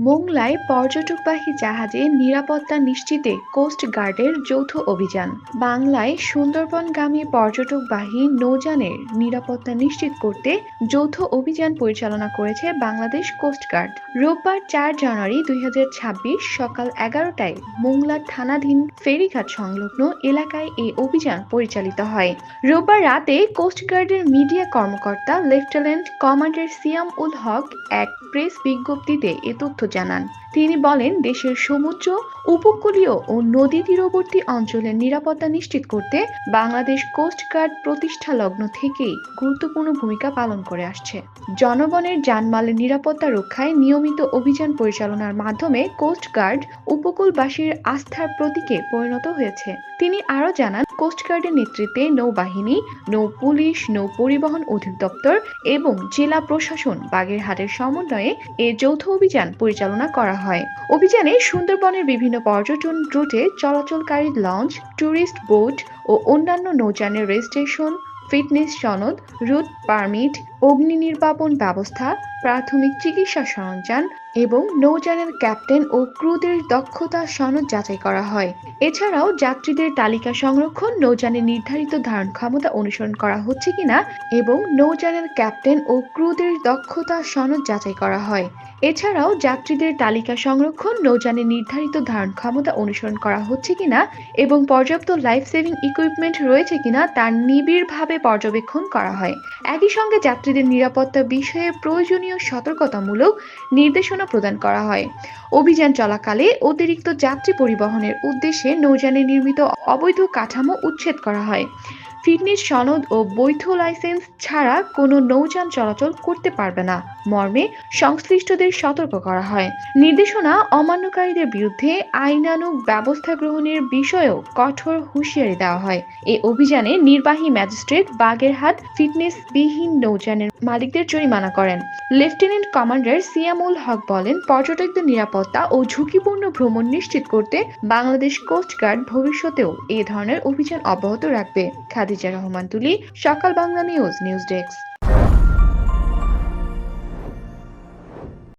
মোংলায় পর্যটকবাহী জাহাজে নিরাপত্তা নিশ্চিতে কোস্ট গার্ডের যৌথ অভিযান। বাংলায় সুন্দরবনগামী পর্যটকবাহী নৌযানের নিরাপত্তা নিশ্চিত করতে যৌথ অভিযান পরিচালনা করেছে বাংলাদেশ কোস্ট গার্ড। রোববার 4 জানুয়ারি 2026 সকাল 11টায় মোংলা থানাধীন ফেরিঘাট সংলগ্ন এলাকায় এই অভিযান পরিচালিত হয়। রোববার রাতে কোস্ট গার্ডের মিডিয়া কর্মকর্তা লেফটেন্যান্ট কমান্ডার সিয়াম উল হক এক প্রেস বিজ্ঞপ্তিতে এ তথ্য জানান। তিনি বলেন, দেশের সমুদ্র উপকূলীয় ও নদী তীরবর্তী অঞ্চলের নিরাপত্তা নিশ্চিত করতে বাংলাদেশ কোস্ট গার্ড প্রতিষ্ঠা লগ্ন থেকেই গুরুত্বপূর্ণ ভূমিকা পালন করে আসছে। জনগণের জানমালের নিরাপত্তা রক্ষায় নিয়মিত অভিযান পরিচালনার মাধ্যমে কোস্ট গার্ড উপকূলবাসীর আস্থার প্রতীকে পরিণত হয়েছে। তিনি আরও জানান, কোস্ট গার্ডের নেতৃত্বে নৌবাহিনী, নৌ পুলিশ, নৌ পরিবহন অধিদপ্তর এবং জেলা প্রশাসন বাগেরহাটের সমন্বয়ে এ যৌথ অভিযান পরিচালনা করা হয়। অভিযানে সুন্দরবনের বিভিন্ন পর্যটন রুটে চলাচলকারী লঞ্চ, ট্যুরিস্ট বোট ও অন্যান্য নৌযানের রেজিস্ট্রেশন, ফিটনেস সনদ, রুট পারমিট, অগ্নি নির্বাপন ব্যবস্থা, প্রাথমিক চিকিৎসা সরঞ্জাম এবং নৌযানের ক্যাপ্টেন ও ক্রুদের দক্ষতা সনদ যাচাই করা হয়। এছাড়াও যাত্রীদের তালিকা সংরক্ষণ, নৌযানের নির্ধারিত ধারণ ক্ষমতা অনুসরণ করা হচ্ছে কিনা এবং নৌযানের ক্যাপ্টেন ও ক্রুদের দক্ষতা সনদ যাচাই করা হয়। এছাড়াও যাত্রীদের তালিকা সংরক্ষণ, নৌযানের নির্ধারিত ধারণ ক্ষমতা অনুসরণ করা হচ্ছে কিনা এবং পর্যাপ্ত লাইফ সেভিং ইকুইপমেন্ট রয়েছে কিনা তার নিবিড়ভাবে পর্যবেক্ষণ করা হয়। একই সঙ্গে যাত্রীদের নিরাপত্তা বিষয়ে প্রয়োজনীয় সতর্কতামূলক নির্দেশনা প্রদান করা হয়। অভিযান চলাকালে অতিরিক্ত যাত্রী পরিবহনের উদ্দেশ্যে নৌযানে নির্মিত অবৈধ কাঠামো উচ্ছেদ করা হয়। ফিটনেস সনদ ও বৈধ লাইসেন্স ছাড়া কোনো নৌযান চলাচল করতে পারবে না মর্মে সংশ্লিষ্টদের সতর্ক করা হয়। নির্দেশনা অমান্যকারীদের বিরুদ্ধে আইনানুগ ব্যবস্থা গ্রহণের বিষয়েও কঠোর হুঁশিয়ারি দেওয়া হয়। এই অভিযানে নির্বাহী ম্যাজিস্ট্রেট বাগেরহাট ফিটনেসবিহীন নৌযানের মালিকদের জরিমানা করেন। লেফটেন্যান্ট কমান্ডার সিয়ামুল হক বলেন, পর্যটকদের নিরাপত্তা ও ঝুঁকিপূর্ণ ভ্রমণ নিশ্চিত করতে বাংলাদেশ কোস্ট গার্ড ভবিষ্যতেও এ ধরনের অভিযান অব্যাহত রাখবে। খাদিজা রহমান তুলি, সকাল বাংলা নিউজ, নিউজ ডেস্ক।